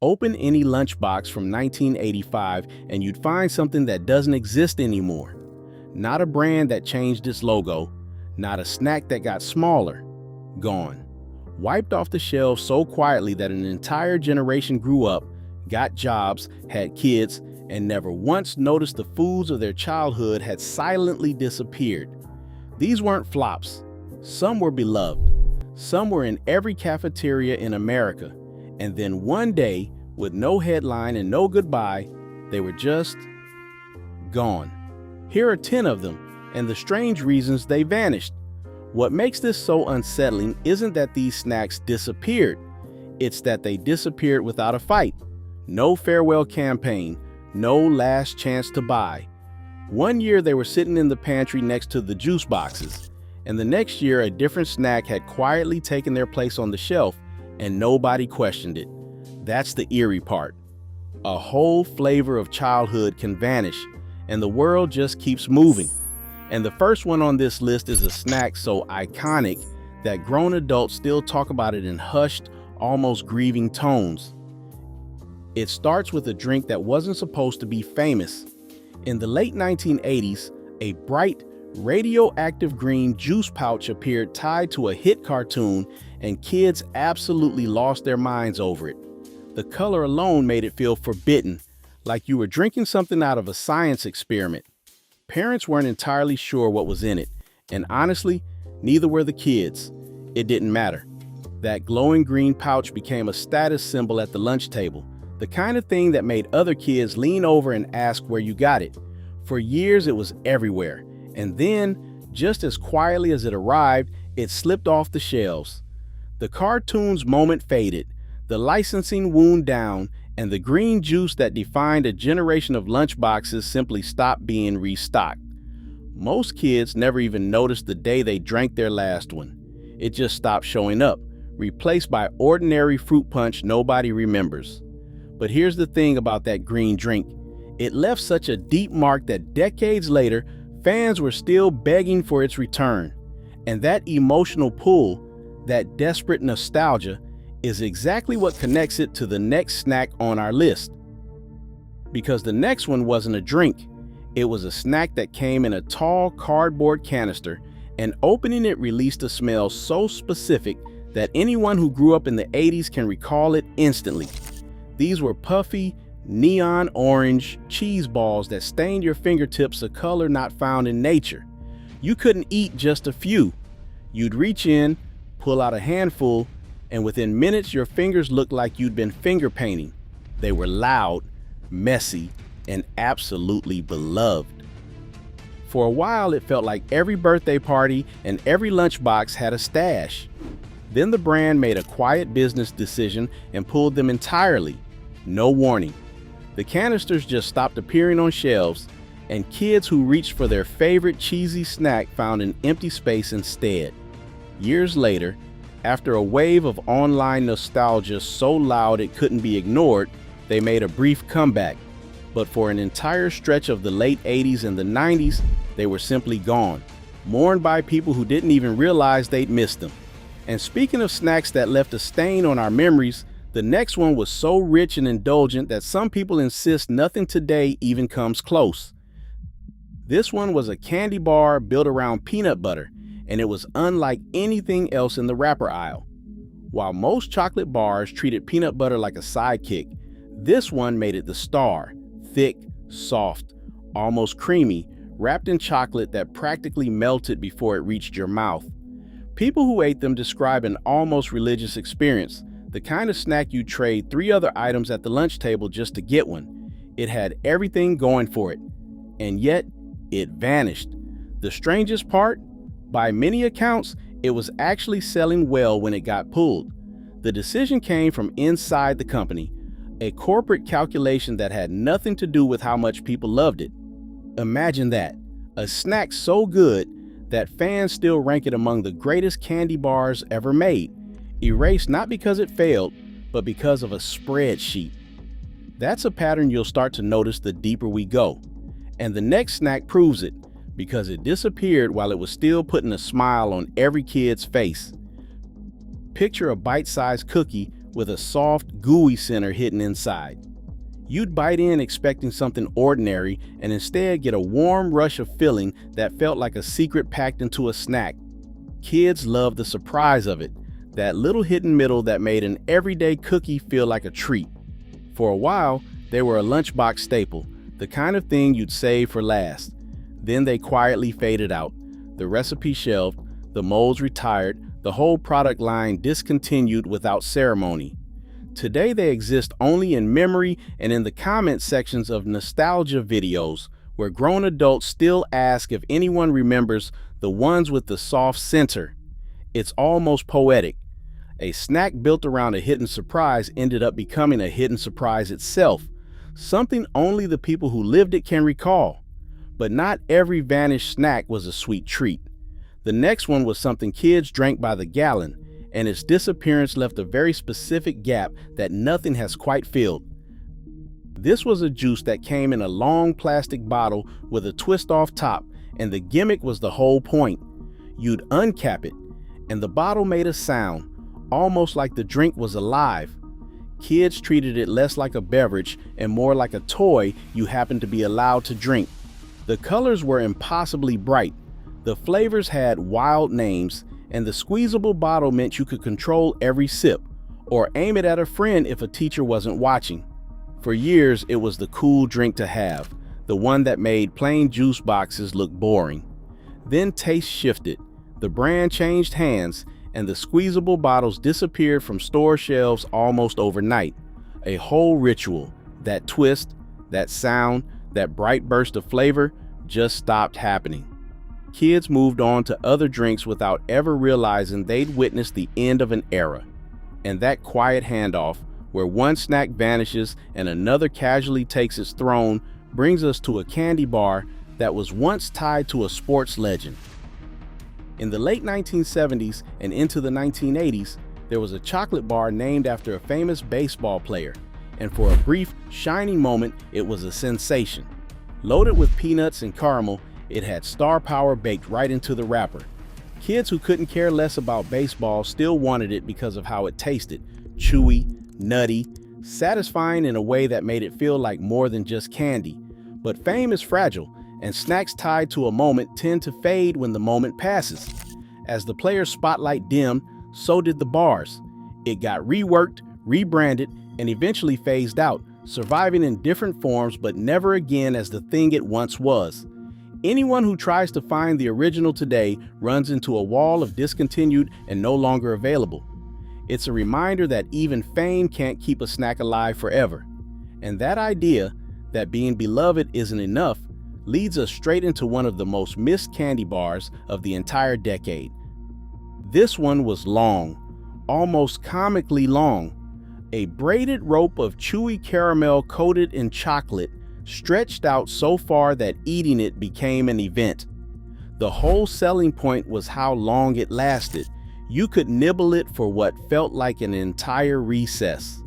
Open any lunchbox from 1985 and you'd find something that doesn't exist anymore. Not a brand that changed its logo, not a snack that got smaller. Gone. Wiped off the shelves so quietly that an entire generation grew up, got jobs, had kids, and never once noticed the foods of their childhood had silently disappeared. These weren't flops. Some were beloved. Some were in every cafeteria in America. And then one day, with no headline and no goodbye, they were just gone. Here are 10 of them, and the strange reasons they vanished. What makes this so unsettling isn't that these snacks disappeared. It's that they disappeared without a fight. No farewell campaign, no last chance to buy. One year they were sitting in the pantry next to the juice boxes, and the next year a different snack had quietly taken their place on the shelf, and nobody questioned it. That's the eerie part. A whole flavor of childhood can vanish, and the world just keeps moving. And the first one on this list is a snack so iconic that grown adults still talk about it in hushed, almost grieving tones. It starts with a drink that wasn't supposed to be famous. In the late 1980s, a bright, radioactive green juice pouch appeared tied to a hit cartoon, and kids absolutely lost their minds over it. The color alone made it feel forbidden, like you were drinking something out of a science experiment. Parents weren't entirely sure what was in it, and honestly, neither were the kids. It didn't matter. That glowing green pouch became a status symbol at the lunch table, the kind of thing that made other kids lean over and ask where you got it. For years, it was everywhere. And then, just as quietly as it arrived, it slipped off the shelves. The cartoon's moment faded, the licensing wound down, and the green juice that defined a generation of lunchboxes simply stopped being restocked. Most kids never even noticed the day they drank their last one. It just stopped showing up, replaced by ordinary fruit punch nobody remembers. But here's the thing about that green drink. It left such a deep mark that decades later, fans were still begging for its return. And that emotional pull, that desperate nostalgia, is exactly what connects it to the next snack on our list. Because the next one wasn't a drink. It was a snack that came in a tall cardboard canister, and opening it released a smell so specific that anyone who grew up in the 80s can recall it instantly. These were puffy, neon orange cheese balls that stained your fingertips a color not found in nature. You couldn't eat just a few. You'd reach in, pull out a handful, and within minutes your fingers looked like you'd been finger painting. They were loud, messy, and absolutely beloved. For a while it felt like every birthday party and every lunchbox had a stash. Then the brand made a quiet business decision and pulled them entirely. No warning. The canisters just stopped appearing on shelves, and kids who reached for their favorite cheesy snack found an empty space instead. Years later, after a wave of online nostalgia so loud it couldn't be ignored, they made a brief comeback. But for an entire stretch of the late 80s and the 90s, they were simply gone, mourned by people who didn't even realize they'd missed them. And speaking of snacks that left a stain on our memories, the next one was so rich and indulgent that some people insist nothing today even comes close. This one was a candy bar built around peanut butter, and it was unlike anything else in the wrapper aisle. While most chocolate bars treated peanut butter like a sidekick, this one made it the star, thick, soft, almost creamy, wrapped in chocolate that practically melted before it reached your mouth. People who ate them describe an almost religious experience, the kind of snack you'd trade 3 other items at the lunch table just to get one. It had everything going for it, and yet it vanished. The strangest part? By many accounts, it was actually selling well when it got pulled. The decision came from inside the company, a corporate calculation that had nothing to do with how much people loved it. Imagine that, a snack so good that fans still rank it among the greatest candy bars ever made, erased not because it failed, but because of a spreadsheet. That's a pattern you'll start to notice the deeper we go. And the next snack proves it, because it disappeared while it was still putting a smile on every kid's face. Picture a bite-sized cookie with a soft, gooey center hidden inside. You'd bite in expecting something ordinary and instead get a warm rush of filling that felt like a secret packed into a snack. Kids loved the surprise of it, that little hidden middle that made an everyday cookie feel like a treat. For a while, they were a lunchbox staple, the kind of thing you'd save for last. Then they quietly faded out. The recipe shelved, the molds retired, the whole product line discontinued without ceremony. Today they exist only in memory and in the comment sections of nostalgia videos, where grown adults still ask if anyone remembers the ones with the soft center. It's almost poetic. A snack built around a hidden surprise ended up becoming a hidden surprise itself, something only the people who lived it can recall. But not every vanished snack was a sweet treat. The next one was something kids drank by the gallon, and its disappearance left a very specific gap that nothing has quite filled. This was a juice that came in a long plastic bottle with a twist-off top, and the gimmick was the whole point. You'd uncap it, and the bottle made a sound, almost like the drink was alive. Kids treated it less like a beverage and more like a toy you happened to be allowed to drink. The colors were impossibly bright. The flavors had wild names, and the squeezable bottle meant you could control every sip, or aim it at a friend if a teacher wasn't watching. For years, it was the cool drink to have, the one that made plain juice boxes look boring. Then taste shifted, the brand changed hands, and the squeezable bottles disappeared from store shelves almost overnight. A whole ritual, that twist, that sound, that bright burst of flavor, just stopped happening. Kids moved on to other drinks without ever realizing they'd witnessed the end of an era. And that quiet handoff, where one snack vanishes and another casually takes its throne, brings us to a candy bar that was once tied to a sports legend. In the late 1970s and into the 1980s, there was a chocolate bar named after a famous baseball player, and for a brief, shining moment, it was a sensation. Loaded with peanuts and caramel, it had star power baked right into the wrapper. Kids who couldn't care less about baseball still wanted it because of how it tasted, chewy, nutty, satisfying in a way that made it feel like more than just candy. But fame is fragile, and snacks tied to a moment tend to fade when the moment passes. As the player's spotlight dimmed, so did the bars. It got reworked, rebranded, and eventually phased out, surviving in different forms but never again as the thing it once was. Anyone who tries to find the original today runs into a wall of discontinued and no longer available. It's a reminder that even fame can't keep a snack alive forever. And that idea, that being beloved isn't enough, leads us straight into one of the most missed candy bars of the entire decade. This one was long, almost comically long. A braided rope of chewy caramel coated in chocolate, stretched out so far that eating it became an event. The whole selling point was how long it lasted. You could nibble it for what felt like an entire recess.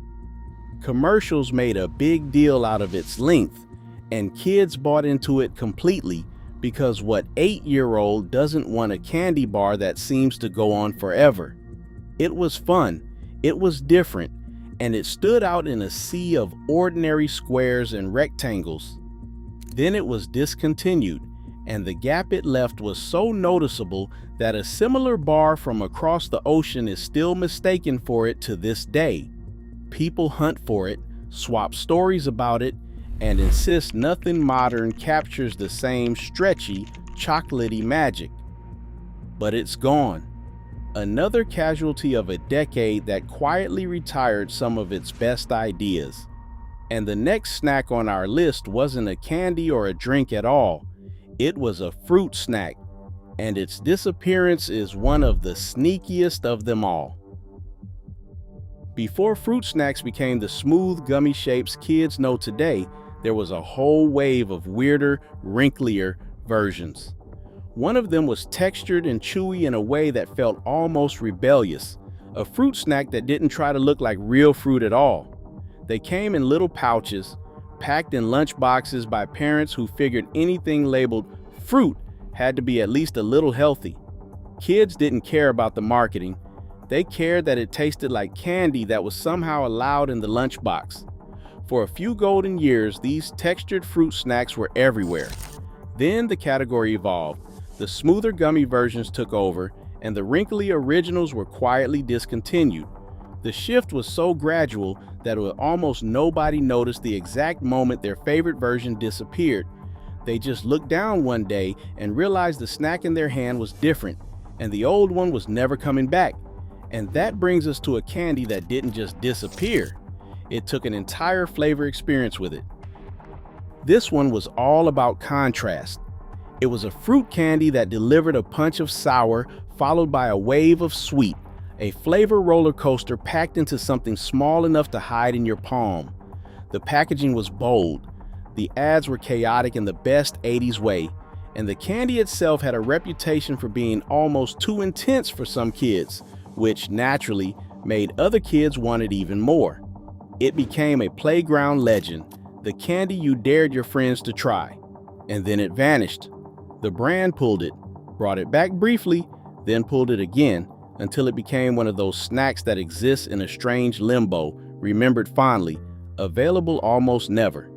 Commercials made a big deal out of its length, and kids bought into it completely because what 8-year-old doesn't want a candy bar that seems to go on forever? It was fun, it was different, and it stood out in a sea of ordinary squares and rectangles. Then it was discontinued, and the gap it left was so noticeable that a similar bar from across the ocean is still mistaken for it to this day. People hunt for it, swap stories about it, and insist nothing modern captures the same stretchy, chocolatey magic. But it's gone. Another casualty of a decade that quietly retired some of its best ideas. And the next snack on our list wasn't a candy or a drink at all. It was a fruit snack, and its disappearance is one of the sneakiest of them all. Before fruit snacks became the smooth, gummy shapes kids know today, there was a whole wave of weirder, wrinklier versions. One of them was textured and chewy in a way that felt almost rebellious, a fruit snack that didn't try to look like real fruit at all. They came in little pouches, packed in lunch boxes by parents who figured anything labeled fruit had to be at least a little healthy. Kids didn't care about the marketing. They cared that it tasted like candy that was somehow allowed in the lunchbox. For a few golden years, these textured fruit snacks were everywhere. Then the category evolved. The smoother gummy versions took over, and the wrinkly originals were quietly discontinued. The shift was so gradual that almost nobody noticed the exact moment their favorite version disappeared. They just looked down one day and realized the snack in their hand was different, and the old one was never coming back. And that brings us to a candy that didn't just disappear. It took an entire flavor experience with it. This one was all about contrast. It was a fruit candy that delivered a punch of sour followed by a wave of sweet, a flavor roller coaster packed into something small enough to hide in your palm. The packaging was bold. The ads were chaotic in the best 80s way, and the candy itself had a reputation for being almost too intense for some kids, which naturally made other kids want it even more. It became a playground legend, the candy you dared your friends to try. And then it vanished. The brand pulled it, brought it back briefly, then pulled it again, until it became one of those snacks that exists in a strange limbo, remembered fondly, available almost never.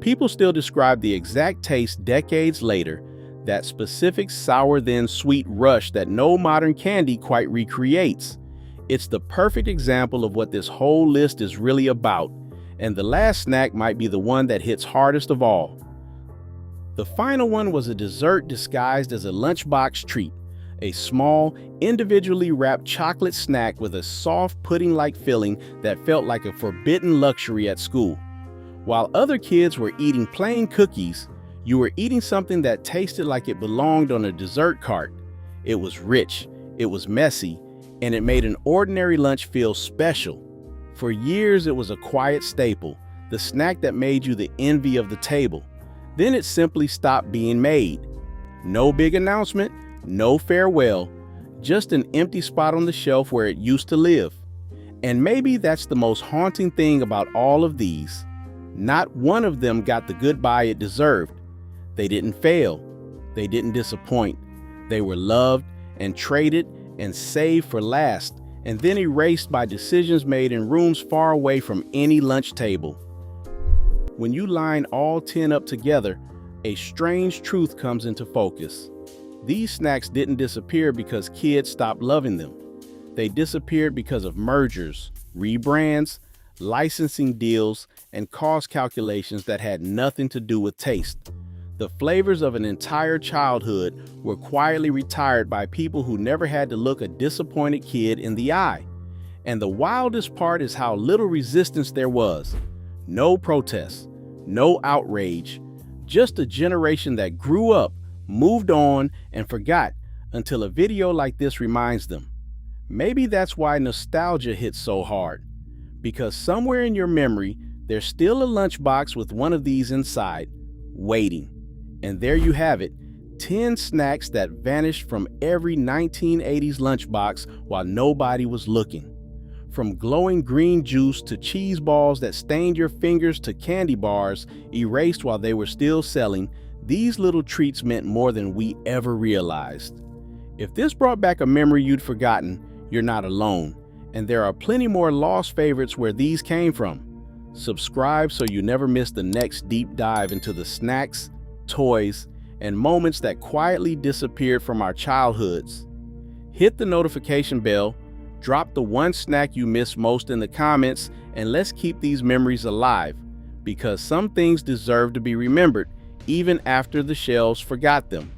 People still describe the exact taste decades later, that specific sour then sweet rush that no modern candy quite recreates. It's the perfect example of what this whole list is really about, and the last snack might be the one that hits hardest of all. The final one was a dessert disguised as a lunchbox treat, a small, individually wrapped chocolate snack with a soft pudding-like filling that felt like a forbidden luxury at school. While other kids were eating plain cookies, you were eating something that tasted like it belonged on a dessert cart. It was rich, it was messy, and it made an ordinary lunch feel special. For years, it was a quiet staple, the snack that made you the envy of the table. Then it simply stopped being made. No big announcement, no farewell, just an empty spot on the shelf where it used to live. And maybe that's the most haunting thing about all of these. Not one of them got the goodbye it deserved. They didn't fail. They didn't disappoint. They were loved and traded and saved for last, and then erased by decisions made in rooms far away from any lunch table. When you line all 10 up together, a strange truth comes into focus. These snacks didn't disappear because kids stopped loving them. They disappeared because of mergers, rebrands, licensing deals, and cost calculations that had nothing to do with taste. The flavors of an entire childhood were quietly retired by people who never had to look a disappointed kid in the eye. And the wildest part is how little resistance there was. No protests, no outrage, just a generation that grew up, moved on, and forgot until a video like this reminds them. Maybe that's why nostalgia hits so hard. Because somewhere in your memory, there's still a lunchbox with one of these inside, waiting. And there you have it, 10 snacks that vanished from every 1980s lunchbox while nobody was looking. From glowing green juice to cheese balls that stained your fingers to candy bars erased while they were still selling, these little treats meant more than we ever realized. If this brought back a memory you'd forgotten, you're not alone. And there are plenty more lost favorites where these came from. Subscribe so you never miss the next deep dive into the snacks, toys, and moments that quietly disappeared from our childhoods. Hit the notification bell, drop the one snack you miss most in the comments, and let's keep these memories alive, because some things deserve to be remembered even after the shelves forgot them.